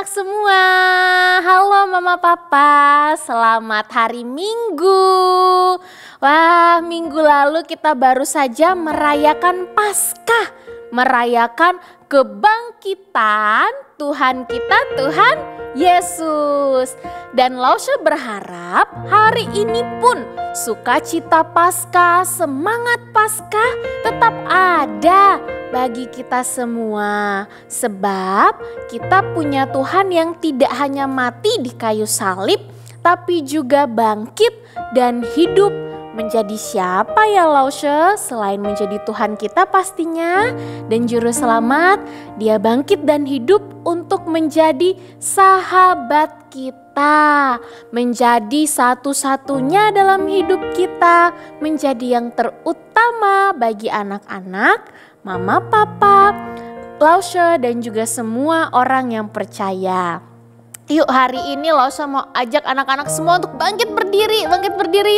anak-anak semua. Halo Mama Papa, selamat hari Minggu. Wah, minggu lalu kita baru saja merayakan Paskah, merayakan kebangkitan Tuhan kita, Tuhan Yesus. Dan Lausha berharap hari ini pun sukacita Paskah, semangat Paskah tetap ada bagi kita semua. Sebab kita punya Tuhan yang tidak hanya mati di kayu salib, tapi juga bangkit dan hidup. Menjadi siapa ya Lausha? Selain menjadi Tuhan kita pastinya dan juru selamat, dia bangkit dan hidup untuk menjadi sahabat kita, menjadi satu-satunya dalam hidup kita, menjadi yang terutama bagi anak-anak, Mama, Papa, Lausha dan juga semua orang yang percaya. Yuk, hari ini Lausha mau ajak anak-anak semua untuk bangkit berdiri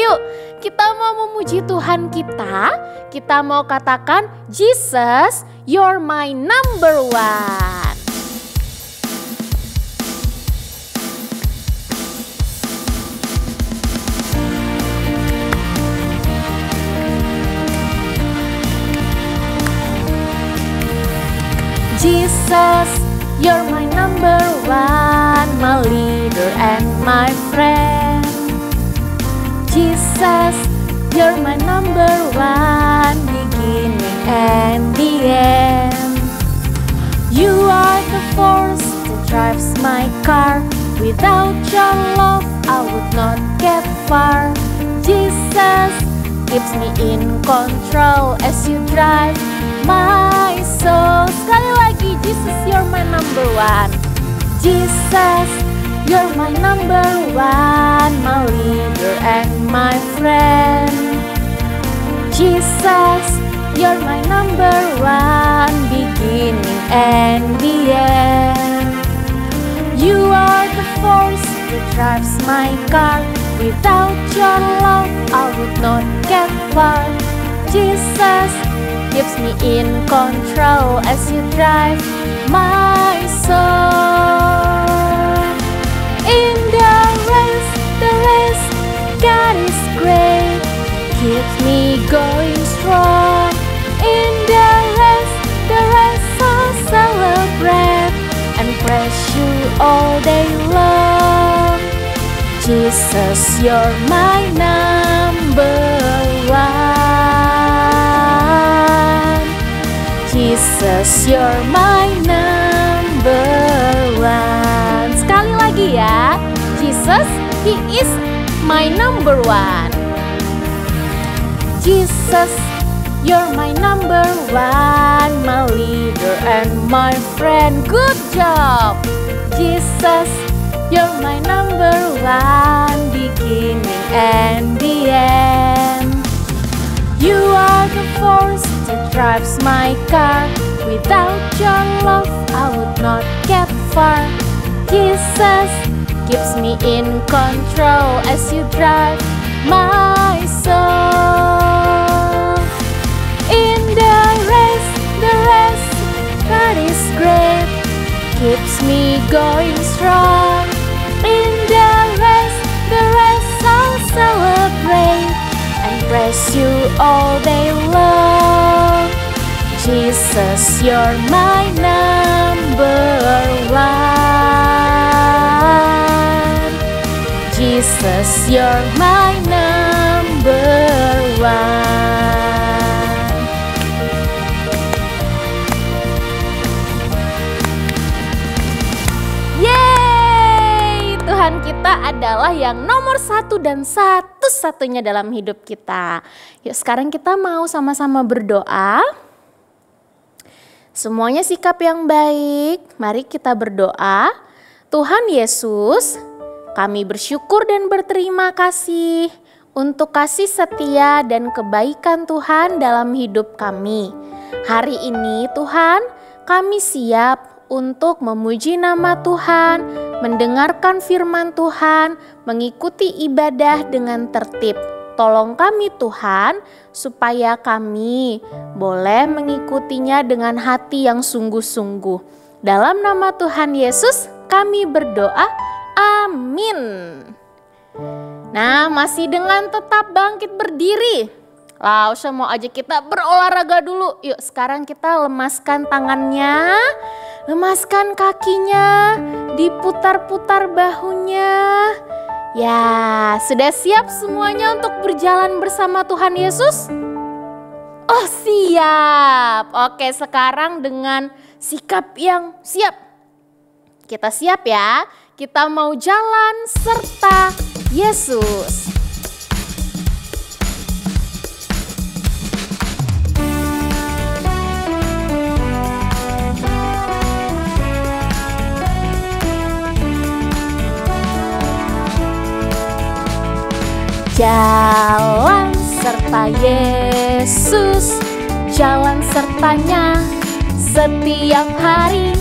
yuk. Kita mau memuji Tuhan kita mau katakan, Jesus, you're my number one. Jesus, you're my number one, my leader and my friend. Jesus, you're my number one, beginning and the end. You are the force that drives my car. Without your love, I would not get far. Jesus keeps me in control as you drive my soul. Sekali lagi, Jesus, you're my number one. Jesus, you're my number one, my leader and my friend. Jesus, you're my number one, beginning and the end. You are the force that drives my car. Without your love, I would not get far. Jesus keeps me in control as you drive my soul. In the race, God is great, keeps me going strong. In the race, I'll celebrate and praise you all day long. Jesus, you're my number one. Jesus, you're my number one. Sekali lagi ya, Jesus, He is my number one. Jesus, you're my number one, my leader and my friend. Good job. Jesus, you're my number one, beginning and the end. You are the force that drives my car. Without your love, I would not get far. Jesus keeps me in control as you drive my soul. In the race, God is great, keeps me going strong. In the race, I'll celebrate and praise you all day long. Jesus, you're my number one. Jesus, you're my number one. Yeay! Tuhan kita adalah yang nomor satu dan satu-satunya dalam hidup kita. Yuk, sekarang kita mau sama-sama berdoa. Semuanya sikap yang baik. Mari kita berdoa. Tuhan Yesus, kami bersyukur dan berterima kasih untuk kasih setia dan kebaikan Tuhan dalam hidup kami. Hari ini Tuhan, kami siap untuk memuji nama Tuhan, mendengarkan firman Tuhan, mengikuti ibadah dengan tertib. Tolong kami Tuhan, supaya kami boleh mengikutinya dengan hati yang sungguh-sungguh. Dalam nama Tuhan Yesus kami berdoa, amin. Nah, masih dengan tetap bangkit berdiri. Langsung mau ajak kita berolahraga dulu. Yuk, sekarang kita lemaskan tangannya, lemaskan kakinya, diputar-putar bahunya. Ya, sudah siap semuanya untuk berjalan bersama Tuhan Yesus? Oh, siap. Oke, sekarang dengan sikap yang siap. Kita siap ya. Kita mau jalan serta Yesus. Jalan serta Yesus, jalan sertanya setiap hari.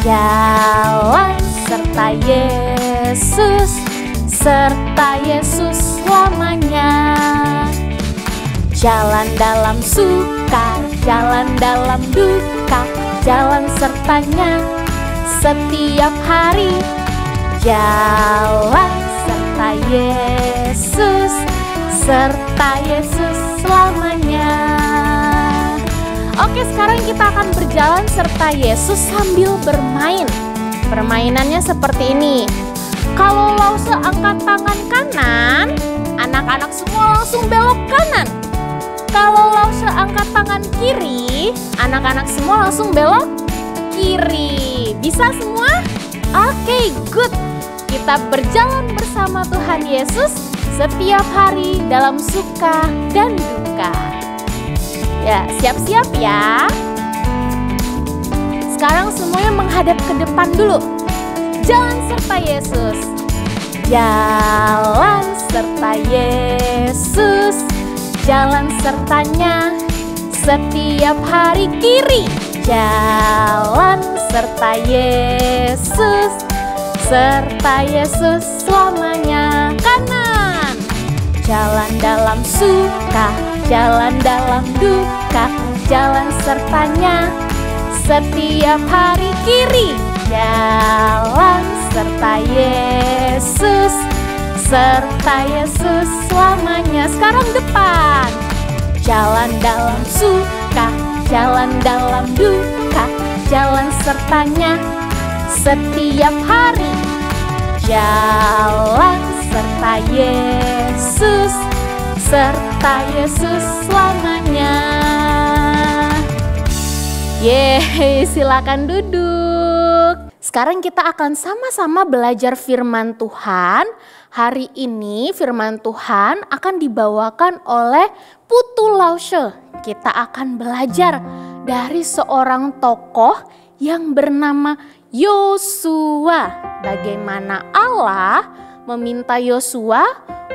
Jalan serta Yesus, serta Yesus selamanya. Jalan dalam suka, jalan dalam duka, jalan sertanya setiap hari. Jalan serta Yesus, serta Yesus selamanya. Oke, sekarang kita akan berjalan serta Yesus sambil bermain. Permainannya seperti ini. Kalau Lause angkat tangan kanan, anak-anak semua langsung belok kanan. Kalau Lause angkat tangan kiri, anak-anak semua langsung belok kiri. Bisa semua? Oke, good. Kita berjalan bersama Tuhan Yesus setiap hari dalam suka dan duka. Ya, siap-siap ya. Sekarang semuanya menghadap ke depan dulu. Jalan serta Yesus. Jalan serta Yesus. Jalan sertanya setiap hari kiri. Jalan serta Yesus, serta Yesus selamanya kanan. Jalan dalam suka, jalan dalam duka, jalan sertanya setiap hari kiri. Jalan serta Yesus, serta Yesus selamanya. Sekarang depan. Jalan dalam suka, jalan dalam duka, jalan sertanya setiap hari. Jalan serta Yesus, serta Yesus selamanya. Yeay, silakan duduk. Sekarang kita akan sama-sama belajar firman Tuhan. Hari ini firman Tuhan akan dibawakan oleh Putu Lause. Kita akan belajar dari seorang tokoh yang bernama Yosua. Bagaimana Allah meminta Yosua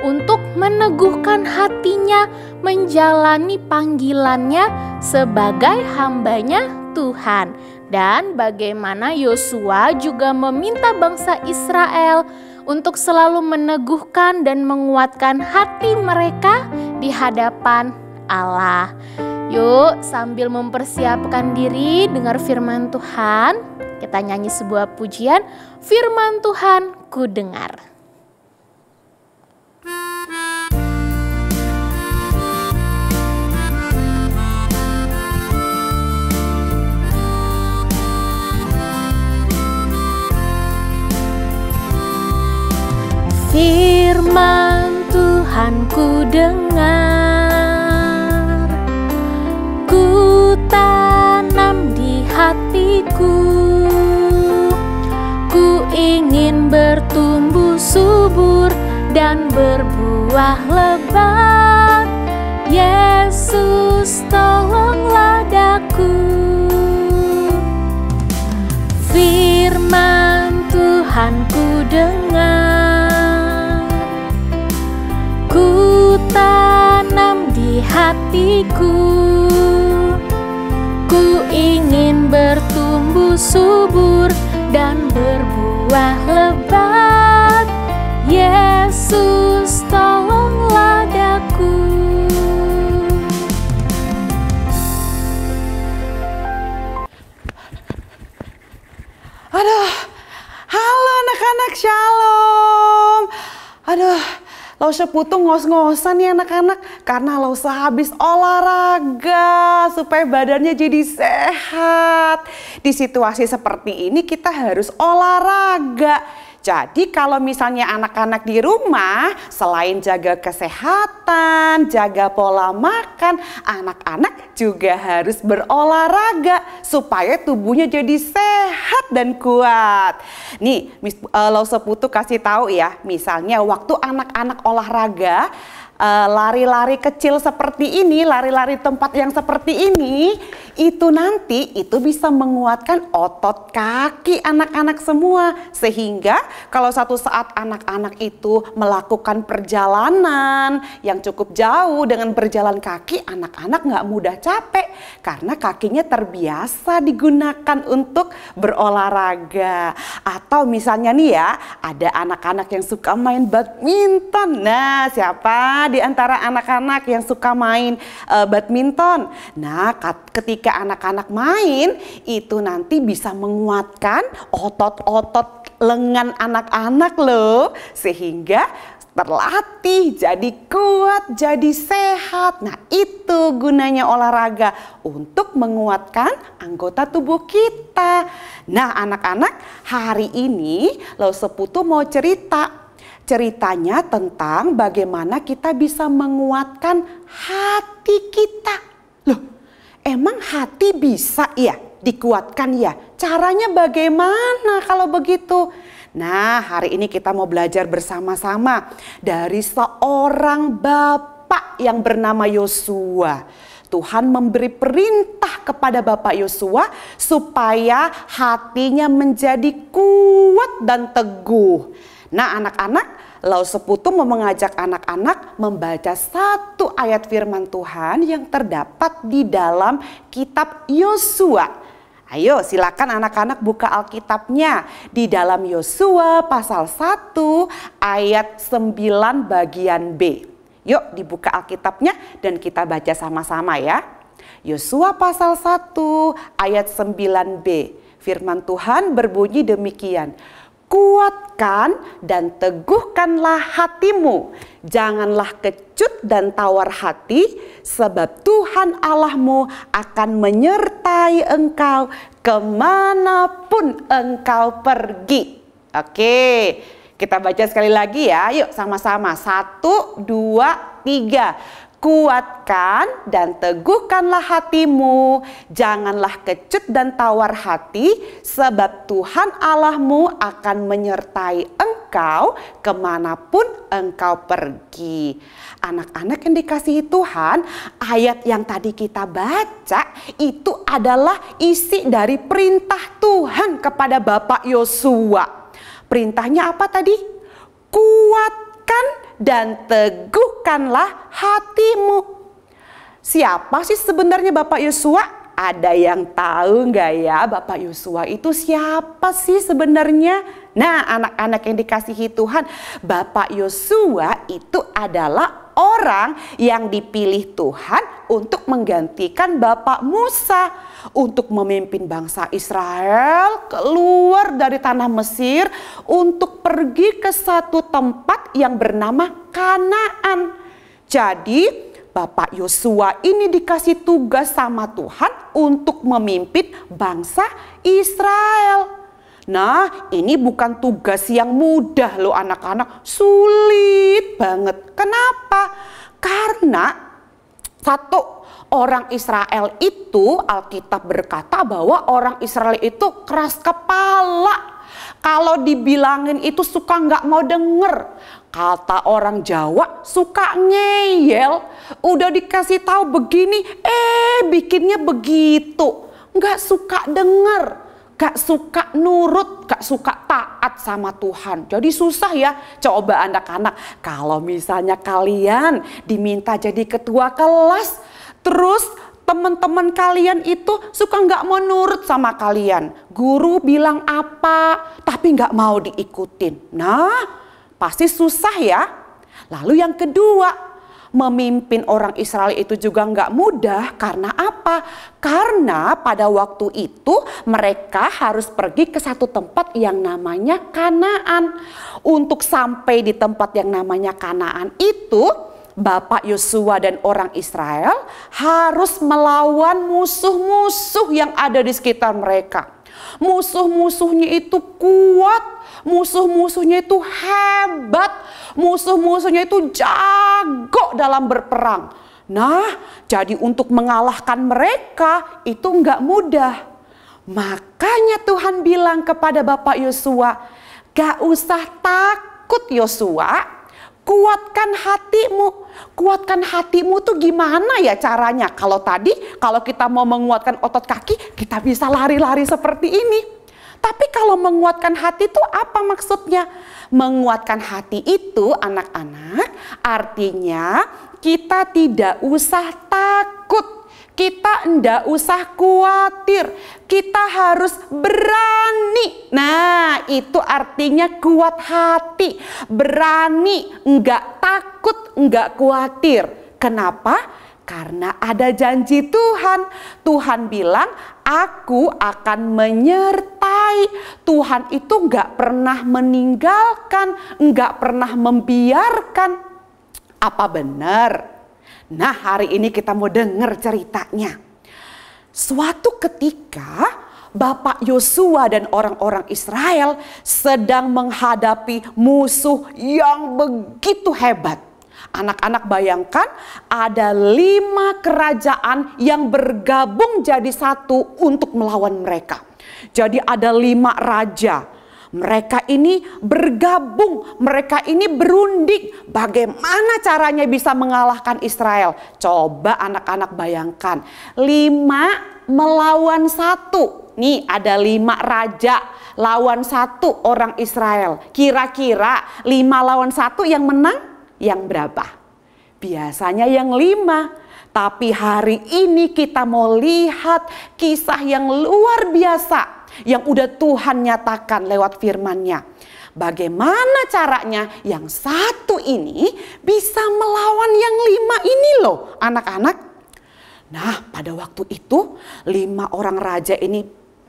untuk meneguhkan hatinya menjalani panggilannya sebagai hambanya Tuhan. Dan bagaimana Yosua juga meminta bangsa Israel untuk selalu meneguhkan dan menguatkan hati mereka di hadapan Allah. Yuk, sambil mempersiapkan diri dengar firman Tuhan, kita nyanyi sebuah pujian, firman Tuhan ku dengar. Firman Tuhan ku dengar, ku tanam di hatiku, ku ingin bertumbuh subur dan berbuah lebat. Yesus tolonglah daku. Firman Tuhan ku dengar, ku tanam di hatiku, ku ingin bertumbuh subur dan berbuah lebat. Yesus tolonglah daku. Aduh, Halo anak-anak, shalom. Aduh, Lause Putu ngos-ngosan nih anak-anak karena Lause habis olahraga supaya badannya jadi sehat. Di situasi seperti ini kita harus olahraga. Jadi kalau misalnya anak-anak di rumah selain jaga kesehatan, jaga pola makan, anak-anak juga harus berolahraga supaya tubuhnya jadi sehat dan kuat. Nih, Lause Putu kasih tahu ya, misalnya waktu anak-anak olahraga, lari-lari kecil seperti ini, lari-lari tempat yang seperti ini, itu nanti itu bisa menguatkan otot kaki anak-anak semua. Sehingga kalau satu saat anak-anak itu melakukan perjalanan yang cukup jauh dengan berjalan kaki, anak-anak nggak mudah capek karena kakinya terbiasa digunakan untuk berolahraga. Atau misalnya nih ya, ada anak-anak yang suka main badminton. Nah, siapa di antara anak-anak yang suka main badminton? Nah, ketika anak-anak main, itu nanti bisa menguatkan otot-otot lengan anak-anak loh. Sehingga terlatih, jadi kuat, jadi sehat. Nah, itu gunanya olahraga untuk menguatkan anggota tubuh kita. Nah, anak-anak, hari ini Lause Putu mau cerita. Ceritanya tentang bagaimana kita bisa menguatkan hati kita. Loh, emang hati bisa ya dikuatkan ya? Caranya bagaimana kalau begitu? Nah, hari ini kita mau belajar bersama-sama dari seorang bapak yang bernama Yosua. Tuhan memberi perintah kepada Bapak Yosua supaya hatinya menjadi kuat dan teguh. Nah, anak-anak, Lause Putu mau mengajak anak-anak membaca satu ayat firman Tuhan yang terdapat di dalam kitab Yosua. Ayo silakan anak-anak buka Alkitabnya di dalam Yosua pasal 1 ayat 9 bagian B. Yuk dibuka Alkitabnya dan kita baca sama-sama ya. Yosua pasal 1 ayat 9b. Firman Tuhan berbunyi demikian. Kuatkan dan teguhkanlah hatimu, janganlah kecut dan tawar hati, sebab Tuhan Allahmu akan menyertai engkau kemanapun engkau pergi. Oke, kita baca sekali lagi ya, yuk sama-sama. 1, 2, 3. Kuatkan dan teguhkanlah hatimu, janganlah kecut dan tawar hati, sebab Tuhan Allahmu akan menyertai engkau kemanapun engkau pergi. Anak-anak yang dikasihi Tuhan, ayat yang tadi kita baca itu adalah isi dari perintah Tuhan kepada Bapak Yosua. Perintahnya apa tadi? Kuatkan dan teguhkanlah hatimu. Siapa sih sebenarnya Bapak Yosua? Ada yang tahu nggak ya Bapak Yosua itu siapa sih sebenarnya? Nah, anak-anak yang dikasihi Tuhan, Bapak Yosua itu adalah orang yang dipilih Tuhan untuk menggantikan Bapak Musa untuk memimpin bangsa Israel keluar dari tanah Mesir untuk pergi ke satu tempat yang bernama Kanaan. Jadi Bapak Yosua ini dikasih tugas sama Tuhan untuk memimpin bangsa Israel. Nah, ini bukan tugas yang mudah loh anak-anak, sulit banget. Kenapa? Karena satu, orang Israel itu, Alkitab berkata bahwa orang Israel itu keras kepala. Kalau dibilangin itu suka nggak mau denger. Kata orang Jawa suka ngeyel. Udah dikasih tahu begini, bikinnya begitu. Nggak suka denger. Gak suka nurut, gak suka taat sama Tuhan. Jadi susah ya. Coba anak-anak, kalau misalnya kalian diminta jadi ketua kelas, terus teman-teman kalian itu suka gak mau nurut sama kalian. Guru bilang apa, tapi gak mau diikutin. Nah, pasti susah ya. Lalu yang kedua, Memimpin orang Israel itu juga nggak mudah. Karena apa? Karena pada waktu itu mereka harus pergi ke satu tempat yang namanya Kanaan. Untuk sampai di tempat yang namanya Kanaan itu, Bapak Yosua dan orang Israel harus melawan musuh-musuh yang ada di sekitar mereka. Musuh-musuhnya itu kuat, musuh-musuhnya itu hebat, musuh-musuhnya itu jago dalam berperang. Nah, jadi untuk mengalahkan mereka itu nggak mudah. Makanya Tuhan bilang kepada Bapak Yosua, gak usah takut Yosua, kuatkan hatimu. Kuatkan hatimu tuh gimana ya caranya? Kalau kita mau menguatkan otot kaki, kita bisa lari-lari seperti ini. Tapi kalau menguatkan hati itu apa maksudnya? Menguatkan hati itu anak-anak artinya kita tidak usah takut. Kita enggak usah khawatir, kita harus berani. Nah, itu artinya kuat hati, berani, enggak takut, enggak khawatir. Kenapa? Karena ada janji Tuhan. Tuhan bilang, aku akan menyertai. Tuhan itu enggak pernah meninggalkan, enggak pernah membiarkan. Apa benar? Nah, hari ini kita mau dengar ceritanya. Suatu ketika Bapak Yosua dan orang-orang Israel sedang menghadapi musuh yang begitu hebat. Anak-anak bayangkan ada 5 kerajaan yang bergabung jadi satu untuk melawan mereka. Jadi ada 5 raja. Mereka ini bergabung, mereka ini berunding. Bagaimana caranya bisa mengalahkan Israel? Coba anak-anak bayangkan, 5 melawan 1. Nih ada 5 raja lawan 1 orang Israel. Kira-kira 5 lawan 1 yang menang yang berapa? Biasanya yang 5. Tapi hari ini kita mau lihat kisah yang luar biasa yang udah Tuhan nyatakan lewat firman-Nya. Bagaimana caranya yang 1 ini bisa melawan yang 5 ini loh anak-anak. Nah, pada waktu itu 5 orang raja ini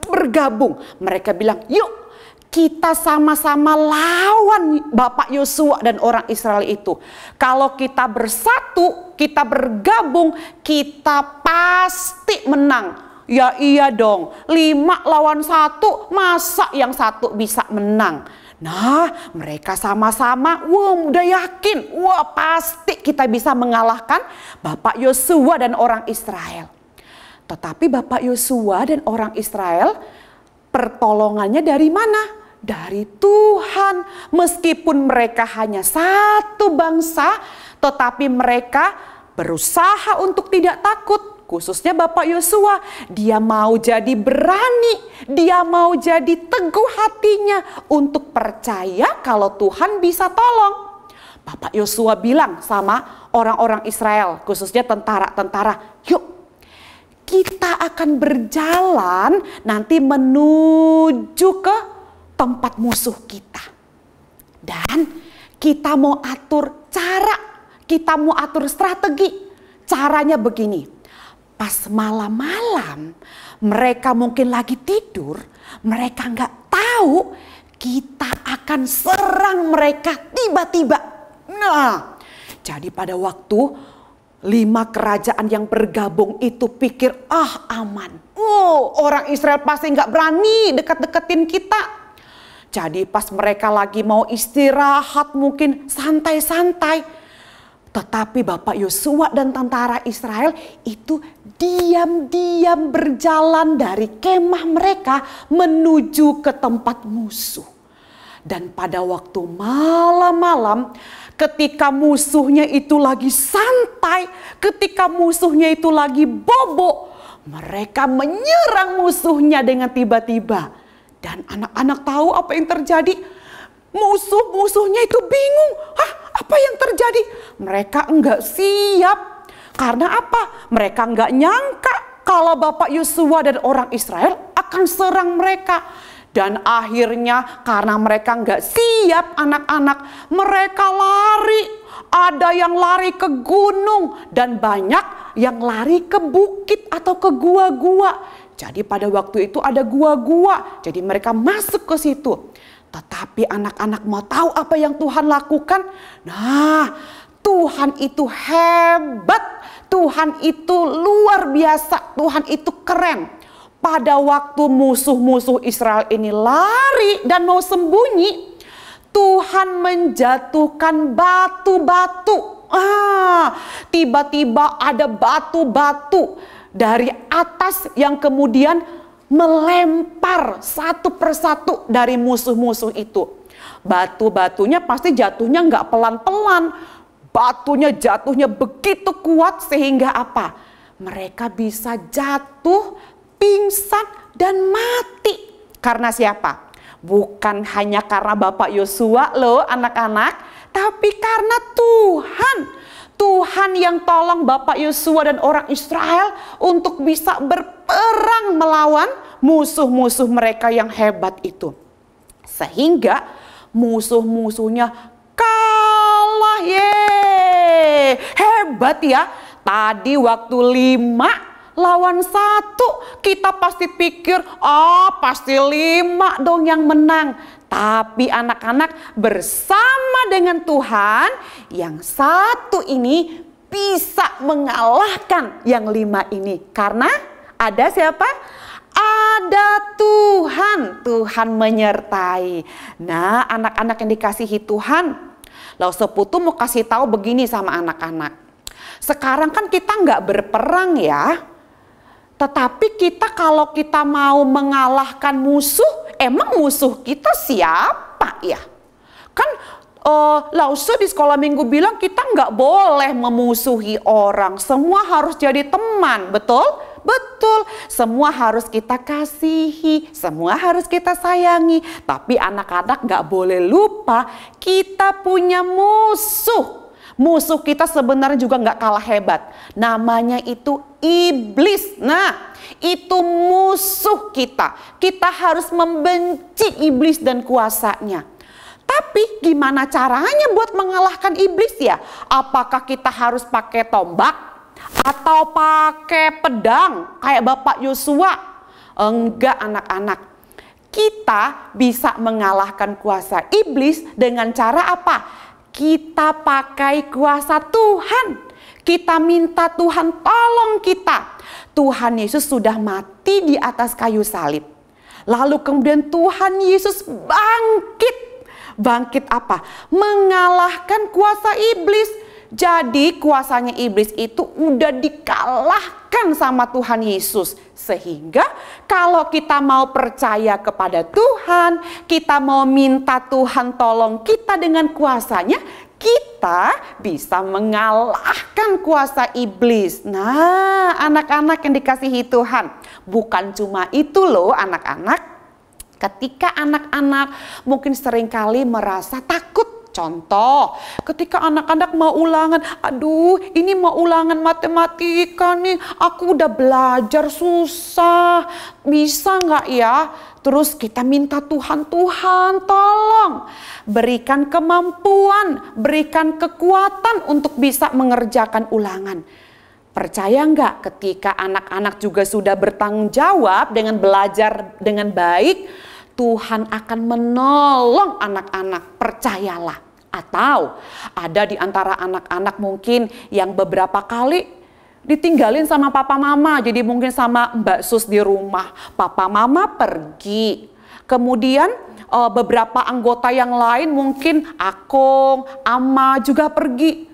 bergabung. Mereka bilang, yuk kita sama-sama lawan Bapak Yosua dan orang Israel itu. Kalau kita bersatu, kita bergabung, kita pasti menang. Ya iya dong, 5 lawan 1, masa yang 1 bisa menang? Nah, mereka sama-sama, udah yakin, pasti kita bisa mengalahkan Bapak Yosua dan orang Israel. Tetapi Bapak Yosua dan orang Israel, pertolongannya dari mana? Dari Tuhan. Meskipun mereka hanya satu bangsa, tetapi mereka berusaha untuk tidak takut. Khususnya Bapak Yosua, dia mau jadi berani, dia mau jadi teguh hatinya untuk percaya kalau Tuhan bisa tolong. Bapak Yosua bilang sama orang-orang Israel, khususnya tentara-tentara, yuk kita akan berjalan nanti menuju ke tempat musuh kita. Dan kita mau atur cara, kita mau atur strategi. Caranya begini. Pas malam-malam mereka mungkin lagi tidur, mereka nggak tahu kita akan serang mereka tiba-tiba. Nah, jadi pada waktu 5 kerajaan yang bergabung itu pikir, aman. Orang Israel pasti nggak berani dekat-deketin kita. Jadi pas mereka lagi mau istirahat mungkin santai-santai. Tetapi Bapak Yosua dan tentara Israel itu diam-diam berjalan dari kemah mereka menuju ke tempat musuh. Dan pada waktu malam-malam ketika musuhnya itu lagi santai, ketika musuhnya itu lagi bobo, mereka menyerang musuhnya dengan tiba-tiba. Dan anak-anak tahu apa yang terjadi? Musuh-musuhnya itu bingung. Apa yang terjadi? Mereka enggak siap. Karena apa? Mereka enggak nyangka kalau Bapak Yosua dan orang Israel akan serang mereka. Dan akhirnya karena mereka nggak siap anak-anak, mereka lari. Ada yang lari ke gunung dan banyak yang lari ke bukit atau ke gua-gua. Jadi pada waktu itu ada gua-gua, jadi mereka masuk ke situ. Tetapi anak-anak mau tahu apa yang Tuhan lakukan? Nah, Tuhan itu hebat, Tuhan itu luar biasa, Tuhan itu keren. Pada waktu musuh-musuh Israel ini lari dan mau sembunyi, Tuhan menjatuhkan batu-batu. Tiba-tiba ada batu-batu dari atas yang kemudian melempar satu persatu dari musuh-musuh itu. Batu-batunya pasti jatuhnya nggak pelan-pelan. Batunya jatuhnya begitu kuat sehingga apa? Mereka bisa jatuh, pingsan dan mati. Karena siapa? Bukan hanya karena Bapak Yosua loh anak-anak, tapi karena Tuhan. Tuhan yang tolong Bapak Yosua dan orang Israel untuk bisa berperang melawan musuh-musuh mereka yang hebat itu. Sehingga musuh-musuhnya kalah. Hebat ya. Tadi waktu 5 lawan 1, kita pasti pikir, pasti 5 dong yang menang. Tapi anak-anak bersama dengan Tuhan, yang 1 ini bisa mengalahkan yang 5 ini. Karena ada siapa? Ada Tuhan. Tuhan menyertai. Nah, anak-anak yang dikasihi Tuhan, Lause Putu mau kasih tahu begini sama anak-anak. Sekarang kan kita nggak berperang ya. Tetapi kita kalau kita mau mengalahkan musuh, emang musuh kita siapa ya? Kan Lause di sekolah minggu bilang kita nggak boleh memusuhi orang. Semua harus jadi teman, betul? Betul, semua harus kita kasihi, semua harus kita sayangi. Tapi anak-anak nggak boleh lupa kita punya musuh. Musuh kita sebenarnya juga nggak kalah hebat. Namanya itu iblis. Nah, itu musuh kita. Kita harus membenci iblis dan kuasanya. Tapi gimana caranya buat mengalahkan iblis ya? Apakah kita harus pakai tombak? Atau pakai pedang kayak Bapak Yosua? Enggak anak-anak. Kita bisa mengalahkan kuasa iblis dengan cara apa? Kita pakai kuasa Tuhan. Kita minta Tuhan tolong kita. Tuhan Yesus sudah mati di atas kayu salib. Lalu kemudian Tuhan Yesus bangkit. Bangkit apa? Mengalahkan kuasa iblis. Jadi kuasanya iblis itu udah dikalahkan sama Tuhan Yesus. Sehingga kalau kita mau percaya kepada Tuhan, kita mau minta Tuhan tolong kita dengan kuasanya, kita bisa mengalahkan kuasa iblis. Nah, anak-anak yang dikasihi Tuhan, bukan cuma itu loh anak-anak. Ketika anak-anak mungkin seringkali merasa takut. Contoh, ketika anak-anak mau ulangan, aduh ini mau ulangan matematika nih, aku udah belajar susah, bisa nggak ya? Terus kita minta Tuhan, Tuhan tolong berikan kemampuan, berikan kekuatan untuk bisa mengerjakan ulangan. Percaya nggak ketika anak-anak juga sudah bertanggung jawab dengan belajar dengan baik, Tuhan akan menolong anak-anak, percayalah. Atau ada di antara anak-anak mungkin yang beberapa kali ditinggalin sama papa mama. Jadi mungkin sama Mbak Sus di rumah, papa mama pergi. Kemudian beberapa anggota yang lain mungkin Akong, Ama juga pergi.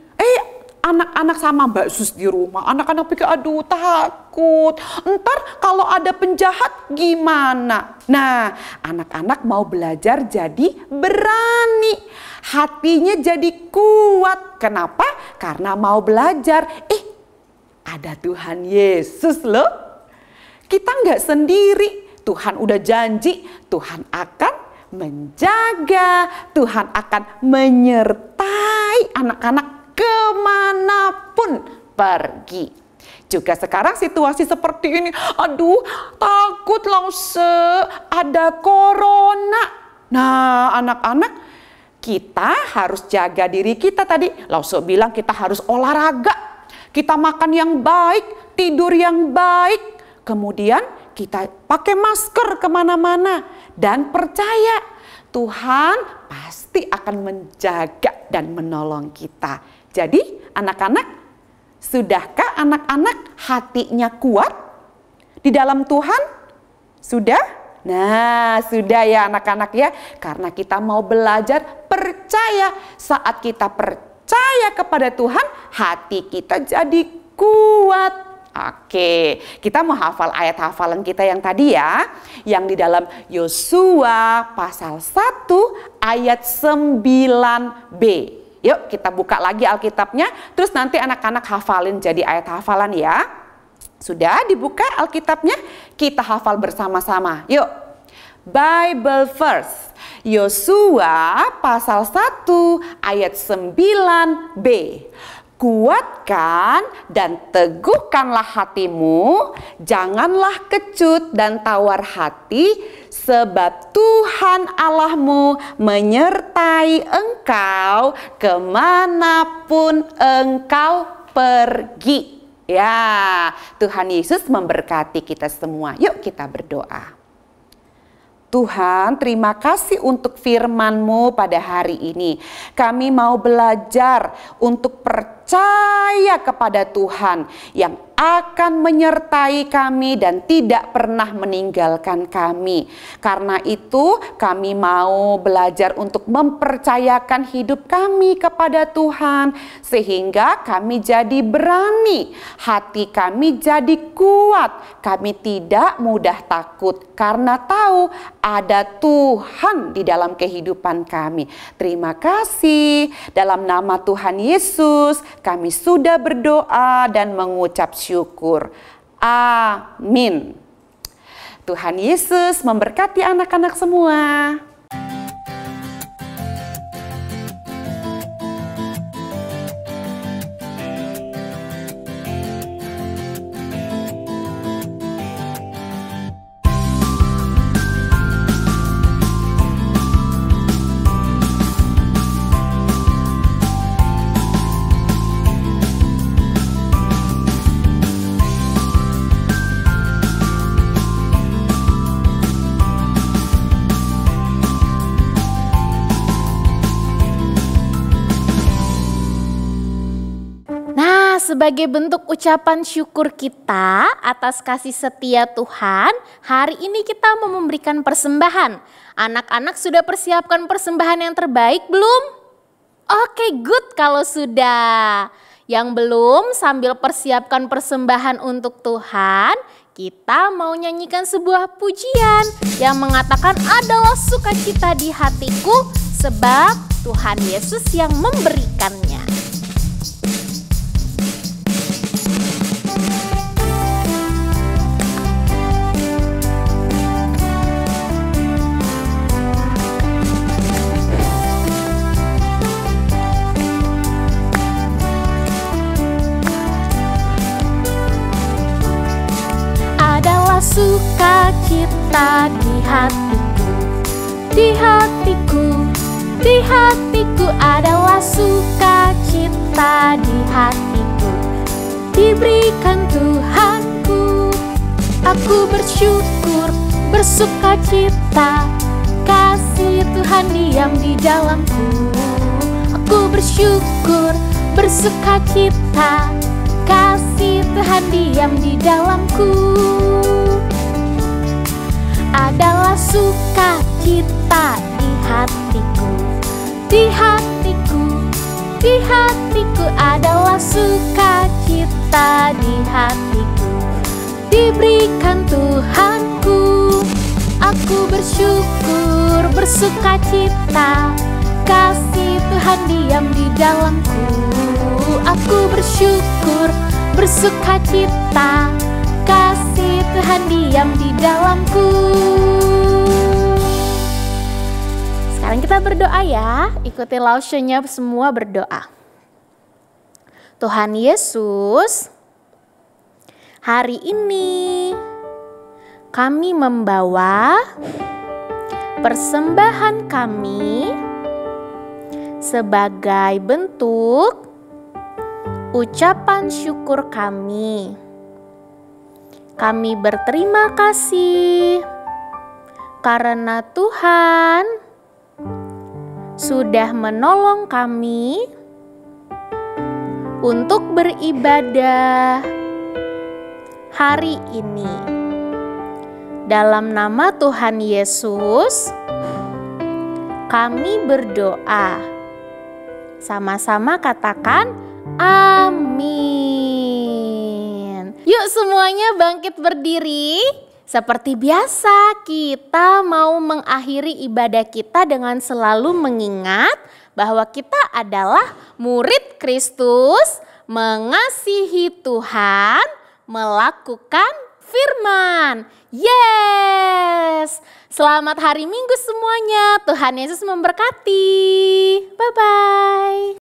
Anak-anak sama Mbak Sus di rumah, anak-anak pikir aduh takut, ntar kalau ada penjahat gimana? Nah, anak-anak mau belajar jadi berani, hatinya jadi kuat. Kenapa? Karena mau belajar, ada Tuhan Yesus loh. Kita nggak sendiri, Tuhan udah janji, Tuhan akan menjaga, Tuhan akan menyertai anak-anak kemanapun pergi. Juga sekarang situasi seperti ini, aduh takut Lause, ada ada corona. Nah, anak-anak, kita harus jaga diri kita tadi. Lause bilang kita harus olahraga. Kita makan yang baik, tidur yang baik. Kemudian kita pakai masker kemana-mana. Dan percaya Tuhan pasti akan menjaga dan menolong kita. Jadi anak-anak, sudahkah anak-anak hatinya kuat di dalam Tuhan? Sudah? Nah, sudah ya anak-anak ya. Karena kita mau belajar percaya. Saat kita percaya kepada Tuhan, hati kita jadi kuat. Oke, kita mau hafal ayat hafalan kita yang tadi ya. Yang di dalam Yosua pasal 1 ayat 9b. Yuk kita buka lagi Alkitabnya. Terus nanti anak-anak hafalin jadi ayat hafalan ya. Sudah dibuka Alkitabnya? Kita hafal bersama-sama. Yuk. Bible verse. Yosua pasal 1 ayat 9b. Kuatkan dan teguhkanlah hatimu, janganlah kecut dan tawar hati, sebab Tuhan Allahmu menyertai engkau kemanapun engkau pergi. Ya, Tuhan Yesus memberkati kita semua. Yuk kita berdoa. Tuhan, terima kasih untuk firman-Mu pada hari ini. Kami mau belajar untuk percaya kepada Tuhan yang akan menyertai kami dan tidak pernah meninggalkan kami. Karena itu kami mau belajar untuk mempercayakan hidup kami kepada Tuhan. Sehingga kami jadi berani, hati kami jadi kuat. Kami tidak mudah takut karena tahu ada Tuhan di dalam kehidupan kami. Terima kasih. Dalam nama Tuhan Yesus kami sudah berdoa dan mengucap syukur. Amin. Tuhan Yesus memberkati anak-anak semua. Sebagai bentuk ucapan syukur kita atas kasih setia Tuhan, hari ini kita mau memberikan persembahan. Anak-anak sudah persiapkan persembahan yang terbaik belum? Oke, good kalau sudah. Yang belum, sambil persiapkan persembahan untuk Tuhan, kita mau nyanyikan sebuah pujian yang mengatakan adalah sukacita di hatiku sebab Tuhan Yesus yang memberikannya. Sukacita di hatiku, di hatiku, di hatiku adalah sukacita di hatiku, diberikan Tuhanku. Aku bersyukur, bersukacita, kasih Tuhan diam di dalamku. Aku bersyukur, bersukacita, kasih Tuhan diam di dalamku. Adalah sukacita di hatiku, di hatiku, di hatiku adalah sukacita di hatiku, diberikan Tuhanku. Aku bersyukur, bersukacita, kasih Tuhan diam di dalamku. Aku bersyukur, bersukacita, kasih Tuhan diam di dalamku. Sekarang kita berdoa ya, ikuti Lause-nya semua berdoa. Tuhan Yesus, hari ini kami membawa persembahan kami sebagai bentuk ucapan syukur kami. Kami berterima kasih karena Tuhan sudah menolong kami untuk beribadah hari ini. Dalam nama Tuhan Yesus, kami berdoa. Sama-sama katakan amin. Yuk semuanya bangkit berdiri. Seperti biasa, kita mau mengakhiri ibadah kita dengan selalu mengingat bahwa kita adalah murid Kristus, mengasihi Tuhan, melakukan firman. Yes! Selamat hari Minggu semuanya. Tuhan Yesus memberkati.